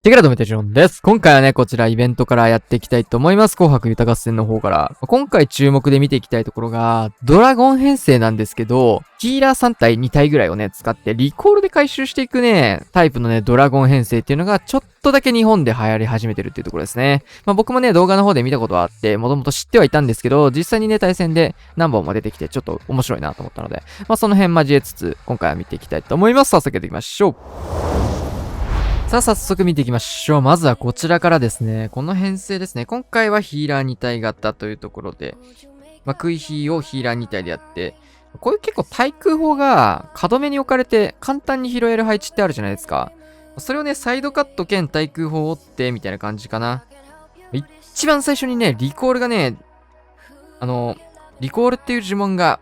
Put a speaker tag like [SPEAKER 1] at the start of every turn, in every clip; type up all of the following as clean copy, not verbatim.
[SPEAKER 1] テキラとメテジョンです。今回はね、こちらイベントからやっていきたいと思います。紅白歌合戦の方から。今回注目で見ていきたいところが、ドラゴン編成なんですけど、ヒーラー3体2体ぐらいをね、使ってリコールで回収していくね、タイプのね、ドラゴン編成っていうのがちょっとだけ日本で流行り始めてるっていうところですね。僕もね、動画の方で見たことはあって、もともと知ってはいたんですけど、実際にね、対戦で何本も出てきてちょっと面白いなと思ったので、その辺交えつつ、今回は見ていきたいと思います。早速やっていきましょう。さあ、早速見ていきましょう。まずはこちらからですね。この編成ですね。今回はヒーラー2体型というところで、クイヒーをヒーラー2体でやって、こういう結構対空砲が角目に置かれて簡単に拾える配置ってあるじゃないですか。それをね、サイドカット兼対空砲を追ってみたいな感じかな。一番最初にね、リコールがね、リコールっていう呪文が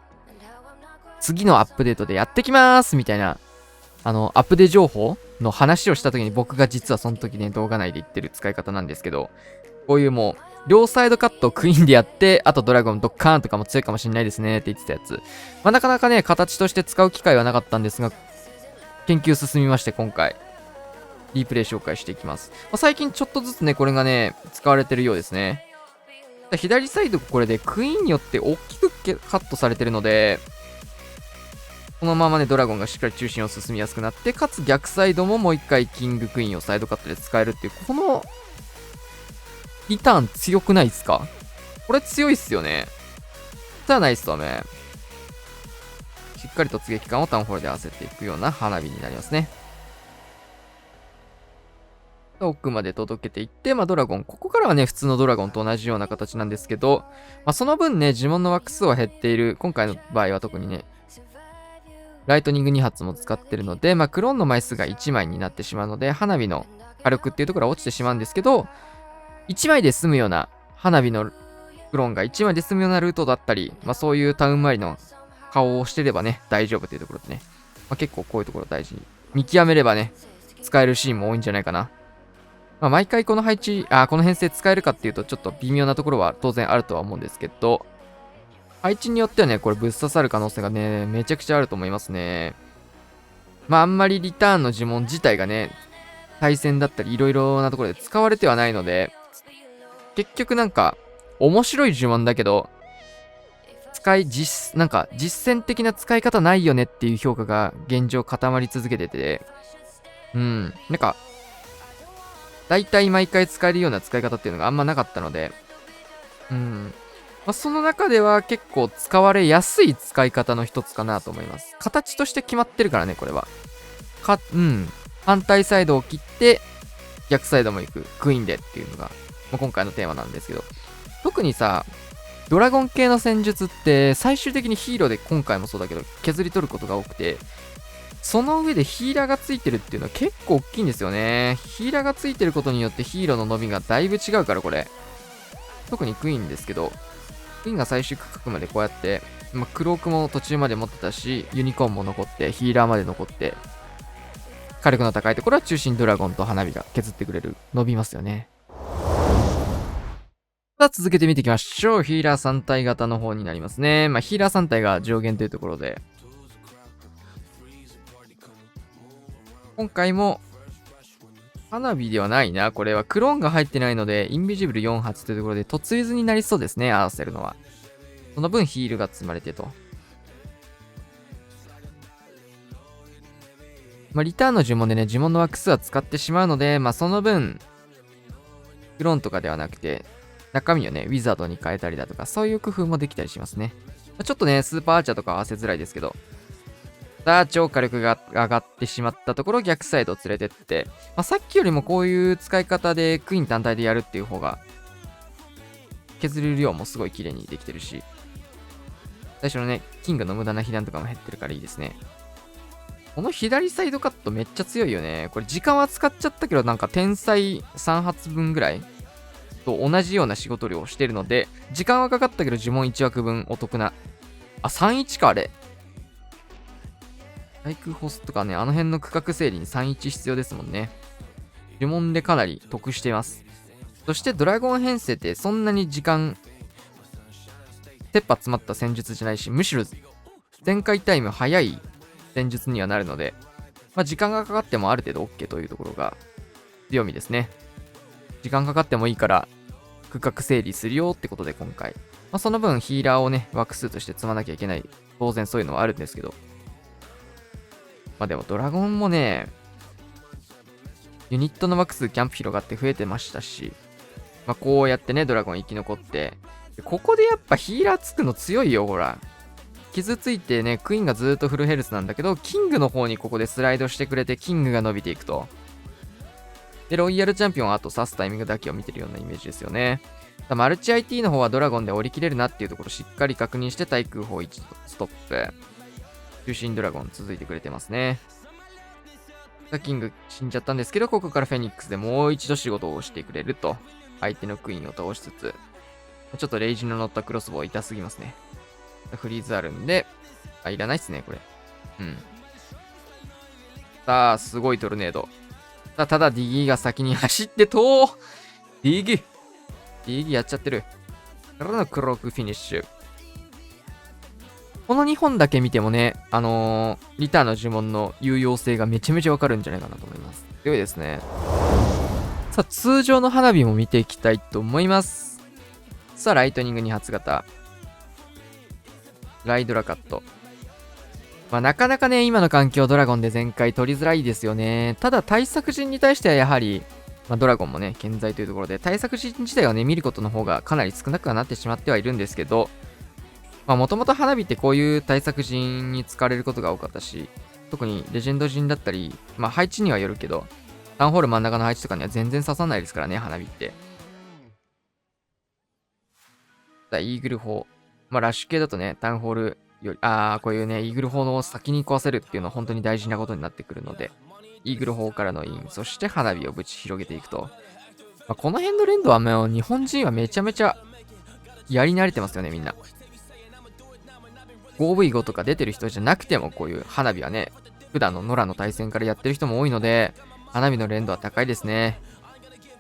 [SPEAKER 1] 次のアップデートでやってきますみたいなアップデート情報の話をした時に僕が実はその時ね、動画内で言ってる使い方なんですけど、こういうもう、両サイドカットをクイーンでやって、あとドラゴンドッカーンとかも強いかもしれないですねって言ってたやつ。なかなかね、形として使う機会はなかったんですが、研究進みまして今回、リプレイ紹介していきます。最近ちょっとずつね、これがね、使われてるようですね。左サイドこれでクイーンによって大きくカットされてるので、このままね、ドラゴンがしっかり中心を進みやすくなって、かつ逆サイドももう一回キングクイーンをサイドカットで使えるっていう、このリターン強くないっすか？これ強いっすよね。じゃないっすわね。しっかり突撃感をタウンホールで合わせていくような花火になりますね。奥まで届けていって、ドラゴン。ここからはね、普通のドラゴンと同じような形なんですけど、その分ね、呪文の枠数は減っている。今回の場合は特にね、ライトニング2発も使ってるので、クローンの枚数が1枚になってしまうので、花火の火力っていうところは落ちてしまうんですけど、1枚で済むような、花火のクローンが1枚で済むようなルートだったり、そういうタウン周りの顔をしてればね、大丈夫というところでね、結構こういうところ大事に。見極めればね、使えるシーンも多いんじゃないかな。毎回この配置、この編成使えるかっていうと、ちょっと微妙なところは当然あるとは思うんですけど、配置によってはね、これぶっ刺さる可能性がね、めちゃくちゃあると思いますね。あんまりリターンの呪文自体がね、対戦だったりいろいろなところで使われてはないので、結局なんか、面白い呪文だけど、実践的な使い方ないよねっていう評価が現状固まり続けてて、大体毎回使えるような使い方っていうのがあんまなかったので、その中では結構使われやすい使い方の一つかなと思います。形として決まってるからね、これは。反対サイドを切って、逆サイドも行く。クイーンでっていうのが、今回のテーマなんですけど。特にさ、ドラゴン系の戦術って最終的にヒーローで今回もそうだけど削り取ることが多くて、その上でヒーラーがついてるっていうのは結構大きいんですよね。ヒーラーがついてることによってヒーローの伸びがだいぶ違うからこれ。特にクイーンですけど、クイーンが最終区画までこうやって、クロークも途中まで持ってたし、ユニコーンも残って、ヒーラーまで残って、火力の高いところは中心ドラゴンと花火が削ってくれる。伸びますよね。さあ続けて見ていきましょう。ヒーラー3体型の方になりますね。ヒーラー3体が上限というところで。今回も、花火ではないな。これはクローンが入ってないので、インビジブル4発というところで、突入になりそうですね。合わせるのは。その分ヒールが積まれてと。リターンの呪文でね、呪文の枠数は使ってしまうので、その分、クローンとかではなくて、中身をね、ウィザードに変えたりだとか、そういう工夫もできたりしますね。ちょっとね、スーパーアーチャーとか合わせづらいですけど、超火力が上がってしまったところ、逆サイドを連れてって、さっきよりもこういう使い方でクイーン単体でやるっていう方が、削れる量もすごい綺麗にできてるし、最初のね、キングの無駄な被弾とかも減ってるからいいですね。この左サイドカットめっちゃ強いよね。これ時間は使っちゃったけど、なんか天才3発分ぐらいと同じような仕事量をしてるので、時間はかかったけど呪文1枠分お得な。3-1かあれ。対空ホスとかね、あの辺の区画整理に3-1必要ですもんね。呪文でかなり得しています。そしてドラゴン編成ってそんなに時間、切羽詰まった戦術じゃないし、むしろ全開タイム早い戦術にはなるので、時間がかかってもある程度 OK というところが強みですね。時間かかってもいいから区画整理するよってことで今回。その分ヒーラーをね、枠数として積まなきゃいけない。当然そういうのはあるんですけど。でもドラゴンもね、ユニットの枠数キャンプ広がって増えてましたし、こうやってね、ドラゴン生き残って、ここでやっぱヒーラーつくの強いよ、ほら。傷ついてね、クイーンがずっとフルヘルスなんだけど、キングの方にここでスライドしてくれて、キングが伸びていくと。で、ロイヤルチャンピオンはあと刺すタイミングだけを見てるようなイメージですよね。マルチ IT の方はドラゴンで降りきれるなっていうところをしっかり確認して対空砲1ストップ。中心ドラゴン続いてくれてますね。キング死んじゃったんですけど、ここからフェニックスでもう一度仕事をしてくれると。相手のクイーンを倒しつつ、ちょっとレイジの乗ったクロスボウ痛すぎますね。フリーズあるんで、いらないっすね、これ。さあ、すごいトルネード。ただ、ディギーが先に走ってと、ディギーやっちゃってる。からのクロークフィニッシュ。この2本だけ見てもね、リターンの呪文の有用性がめちゃめちゃわかるんじゃないかなと思います。強いですね。さあ、通常の花火も見ていきたいと思います。さあ、ライトニング2発型。ライドラカット。なかなかね、今の環境ドラゴンで全開取りづらいですよね。ただ、対策陣に対してはやはり、ドラゴンもね、健在というところで、対策陣自体はね、見ることの方がかなり少なくはなってしまってはいるんですけど、もともと花火ってこういう対策陣に使われることが多かったし、特にレジェンド陣だったり、配置にはよるけど、タウンホール真ん中の配置とかには全然刺さないですからね、花火って。イーグル砲。ラッシュ系だとね、タウンホールより、こういうね、イーグル砲の先に壊せるっていうのは本当に大事なことになってくるので、イーグル砲からのイン、そして花火をぶち広げていくと。この辺の連動はもう日本人はめちゃめちゃやり慣れてますよね、みんな。5V5 とか出てる人じゃなくてもこういう花火はね、普段の野良の対戦からやってる人も多いので、花火の連動は高いですね。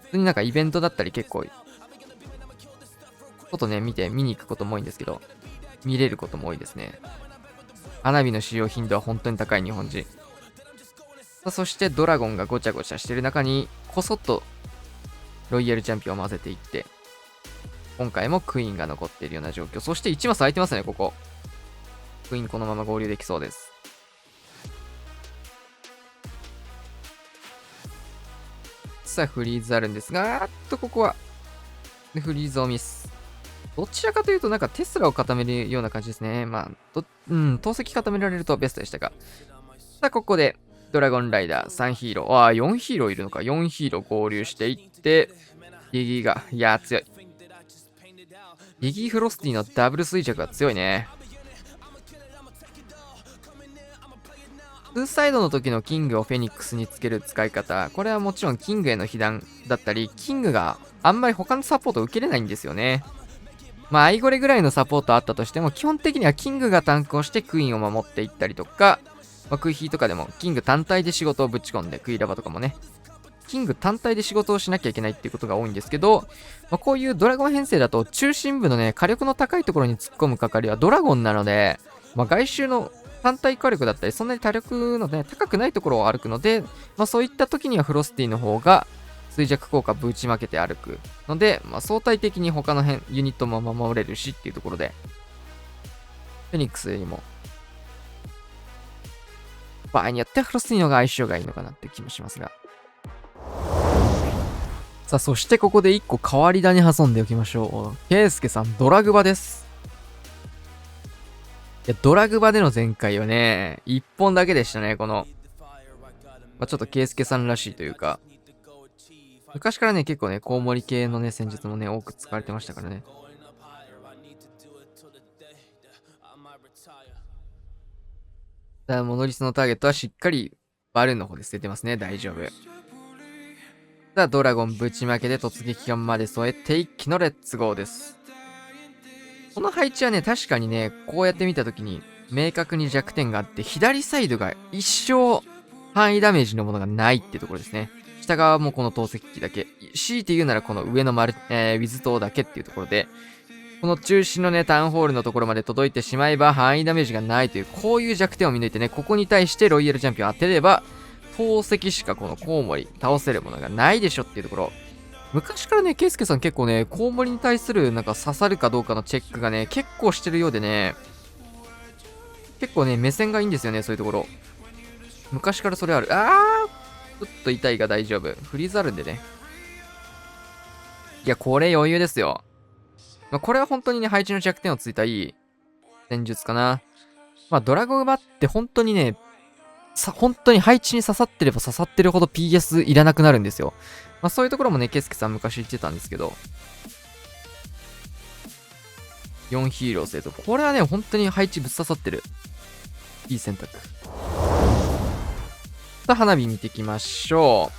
[SPEAKER 1] 普通になんかイベントだったり結構、外ね、見に行くことも多いんですけど、見れることも多いですね。花火の使用頻度は本当に高い日本人。そしてドラゴンがごちゃごちゃしてる中に、こそっとロイヤルチャンピオンを混ぜていって、今回もクイーンが残っているような状況。そして1マス空いてますね、ここ。クイーンこのまま合流できそうです。さあ、フリーズあるんですが、ここは、フリーズをミス。どちらかというと、なんかテスラを固めるような感じですね。投石固められるとベストでしたが。さあ、ここで、ドラゴンライダー3ヒーロー。4ヒーローいるのか。4ヒーロー合流していって、ディギーが、いやー強い。ディギーフロスティのダブル衰弱が強いね。ツーサイドの時のキングをフェニックスにつける使い方。これはもちろんキングへの被弾だったり、キングがあんまり他のサポートを受けれないんですよね。アイゴレぐらいのサポートあったとしても、基本的にはキングがタンクをしてクイーンを守っていったりとか、クイヒーとかでもキング単体で仕事をぶち込んで、クイラバとかもね、キング単体で仕事をしなきゃいけないっていうことが多いんですけど、こういうドラゴン編成だと中心部のね、火力の高いところに突っ込む係はドラゴンなので、外周の単体火力だったり、そんなに火力のね、高くないところを歩くので、そういった時にはフロスティの方が衰弱効果ぶちまけて歩くので、相対的に他のユニットも守れるしっていうところで、フェニックスよりも、場合によってはフロスティの方が相性がいいのかなって気もしますが。さあ、そしてここで1個変わり種挟んでおきましょう。ケイスケさん、ドラグバです。いや、ドラグバでの前回はね、1本だけでしたね、この。ちょっとケイスケさんらしいというか、昔からね、結構ね、コウモリ系のね、戦術もね、多く使われてましたからね。モノリスのターゲットはしっかりバルーンの方で捨ててますね。大丈夫。さあ、ドラゴンぶちまけで突撃艦まで添えて一気のレッツゴーです。この配置はね、確かにね、こうやって見たときに明確に弱点があって、左サイドが一生範囲ダメージのものがないってところですね。下側もこの投石機だけ。強いて言うならこの上のウィズ島だけっていうところで、この中心のね、タウンホールのところまで届いてしまえば範囲ダメージがないという、こういう弱点を見抜いてね、ここに対してロイヤルチャンピオン当てれば、宝石しかこのコウモリ倒せるものがないでしょっていうところ。昔からね、ケイスケさん結構ね、コウモリに対するなんか刺さるかどうかのチェックがね、結構してるようでね、結構ね、目線がいいんですよね、そういうところ。昔からそれある。ちょっと痛いが大丈夫。フリーズあるんでね。いや、これ余裕ですよ。まあ、これは本当にね、配置の弱点をついたいい戦術かな。まあ、ドラゴン馬って本当にね、本当に配置に刺さってれば刺さってるほど PS いらなくなるんですよ。まあ、そういうところもね、ケイスケさん昔言ってたんですけど。4ヒーロー製造。これはね、本当に配置ぶっ刺さってる。いい選択。さあ、花火見ていきましょ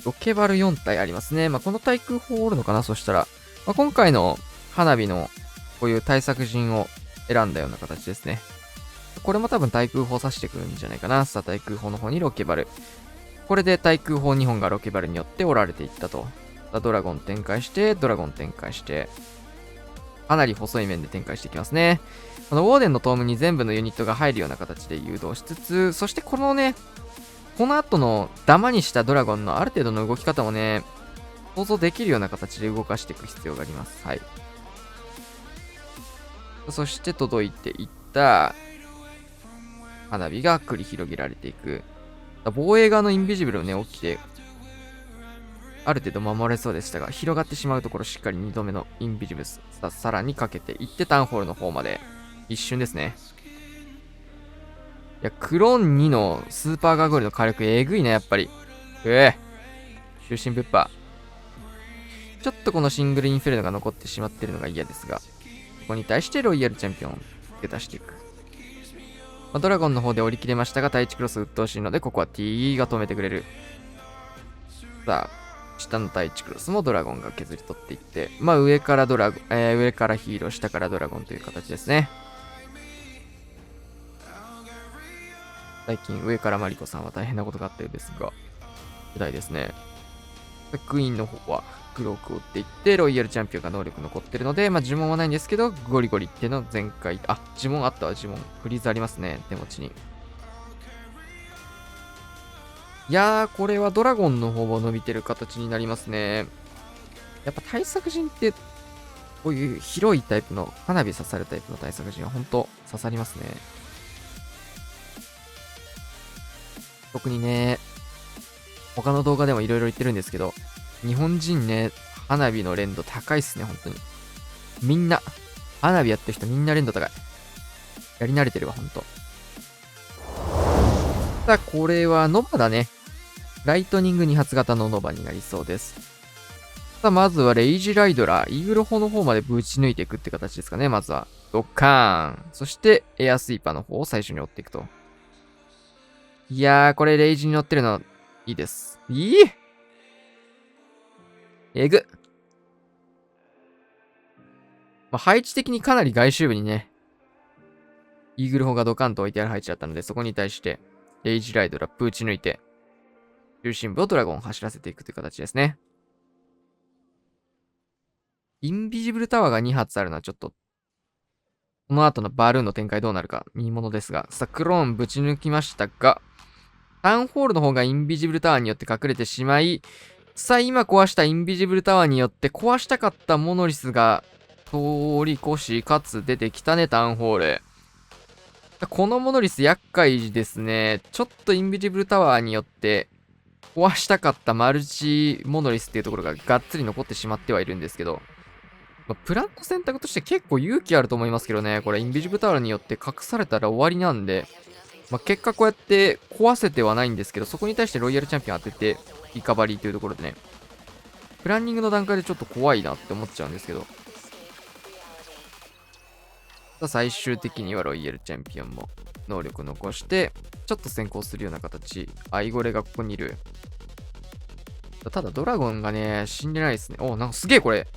[SPEAKER 1] う。ロケバル4体ありますね。まあ、この対空砲おるのかなそしたら。まあ、今回の花火のこういう対策陣を選んだような形ですね。これも多分対空砲刺してくるんじゃないかな。さあ、対空砲の方にロケバル。これで対空砲2本がロケバルによって折られていったと。さあ、ドラゴン展開して、ドラゴン展開して、かなり細い面で展開していきますね。このウォーデンのトームに全部のユニットが入るような形で誘導しつつ、そしてこのね、この後のダマにしたドラゴンのある程度の動き方もね、想像できるような形で動かしていく必要があります。はい。そして届いていった花火が繰り広げられていく。防衛側のインビジブルをね、起きて、ある程度守れそうでしたが、広がってしまうところしっかり2度目のインビジブルス、さらにかけていってタウンホールの方まで一瞬ですね。いや、クローン2のスーパーガーゴールの火力えぐいね、やっぱり。中心ぶっ破。ちょっとこのシングルインフェルノが残ってしまってるのが嫌ですが、ここに対してロイヤルチャンピオン付け出していく。まあ、ドラゴンの方で降り切れましたが、対地クロス鬱陶しいので、ここは T が止めてくれる。さあ、下の対地クロスもドラゴンが削り取っていって、まあ上から上からヒーロー、下からドラゴンという形ですね。最近上からマリコさんは大変なことがあったようですが、世代ですね。クイーンの方はクロークを打っていって、ロイヤルチャンピオンが能力残ってるので、まあ呪文はないんですけど、ゴリゴリっての全開。あ、呪文あったわ、呪文。フリーズありますね、手持ちに。いやー、これはドラゴンの方も伸びてる形になりますね。やっぱ対策陣って、こういう広いタイプの、花火刺さるタイプの対策陣は本当刺さりますね。特にね、他の動画でもいろいろ言ってるんですけど、日本人ね、花火の連度高いっすね、本当に。みんな、花火やってる人みんな連度高い。やり慣れてるわ、ほんと。さあ、これはノバだね。ライトニング2発型のノバになりそうです。さあ、まずはレイジライドラー、イーグル砲の方までぶち抜いていくって形ですかね、まずは。ドッカーン。そして、エアスイーパーの方を最初に追っていくと。いやー、これレイジに乗ってるの、いいです。えぐ。まあ、配置的にかなり外周部にね、イーグル砲がドカンと置いてある配置だったので、そこに対して、レイジライドラぶち抜いて、中心部をドラゴンを走らせていくという形ですね。インビジブルタワーが2発あるのはちょっと、この後のバルーンの展開どうなるか見ものですが、さあ、クローンぶち抜きましたが、タウンホールの方がインビジブルタワーによって隠れてしまい、さあ、今壊したインビジブルタワーによって壊したかったモノリスが通り越し、かつ出てきたね、タウンホール。このモノリス厄介ですね。ちょっとインビジブルタワーによって壊したかったマルチモノリスっていうところががっつり残ってしまってはいるんですけど、プランの選択として結構勇気あると思いますけどね、これインビジブルタワーによって隠されたら終わりなんで、結果こうやって壊せてはないんですけど、そこに対してロイヤルチャンピオン当ててリカバリーというところでね、プランニングの段階でちょっと怖いなって思っちゃうんですけど、最終的にはロイヤルチャンピオンも能力残して、ちょっと先行するような形。アイゴレがここにいる。ただドラゴンがね、死んでないですね。お、なんかすげえこれ。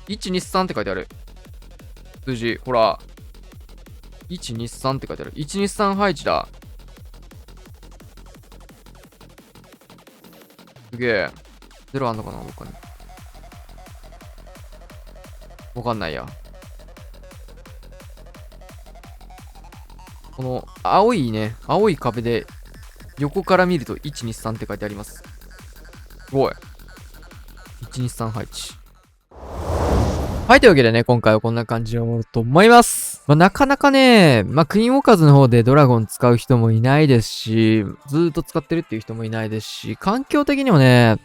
[SPEAKER 1] 1、2、3って書いてある。数字、ほら。1、2、3って書いてある。1、2、3配置だ。すげえ。ゼロあんのかなどっかに。わかんないや。この青いね、青い壁で横から見ると123って書いてあります。すごい。123配置。はい、というわけでね、今回はこんな感じで終わると思います。なかなかね、クイーンオカズの方でドラゴン使う人もいないですし、ずーっと使ってるっていう人もいないですし、環境的にもね、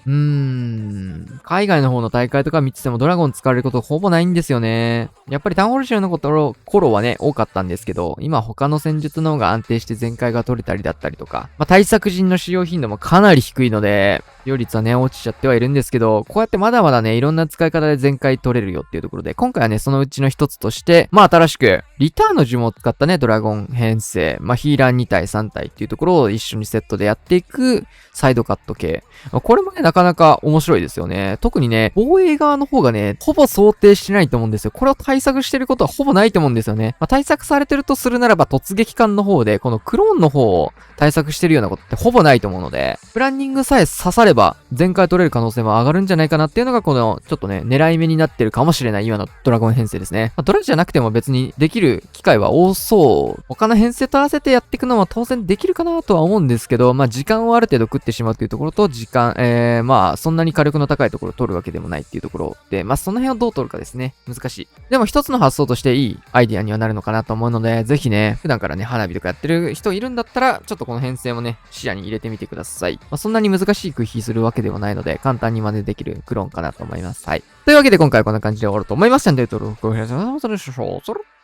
[SPEAKER 1] 海外の方の大会とか見ててもドラゴン使われることほぼないんですよね。やっぱりタウンホール州の頃はね、多かったんですけど、今他の戦術の方が安定して全開が取れたりだったりとか、対策陣の使用頻度もかなり低いので、使用率はね、落ちちゃってはいるんですけど、こうやってまだまだね、いろんな使い方で全開取れるよっていうところで、今回はね、そのうちの一つとして、新しく、リターンの呪文を使ったね、ドラゴン編成、ヒーラー2体3体っていうところを一緒にセットでやっていく、サイドカット系。これもね、なかなか面白いですよね。特にね、防衛側の方がね、ほぼ想定してないと思うんですよ。これを対策してることはほぼないと思うんですよね。対策されてるとするならば、突撃艦の方で、このクローンの方を対策してるようなことってほぼないと思うので、プランニングさえ刺されば、全開取れる可能性も上がるんじゃないかなっていうのが、この、ちょっとね、狙い目になってるかもしれない今のドラゴン編成ですね。ドラじゃなくても別にできる機会は多そう。他の編成と合わせてやっていくのも当然できるかなとは思うんですけど、時間をある程度食ってしまうというところと、そんなに火力の高いところを取るわけでもないっていうところで、その辺をどう取るかですね。難しい。でも一つの発想としていいアイディアにはなるのかなと思うので、ぜひね、普段からね、花火とかやってる人いるんだったら、ちょっとこの編成もね、視野に入れてみてください。そんなに難しい工夫するわけではないので、簡単に真似できるクローンかなと思います。はい。というわけで今回はこんな感じで終わろうと思います。チャンネル登録、お願いします。それでは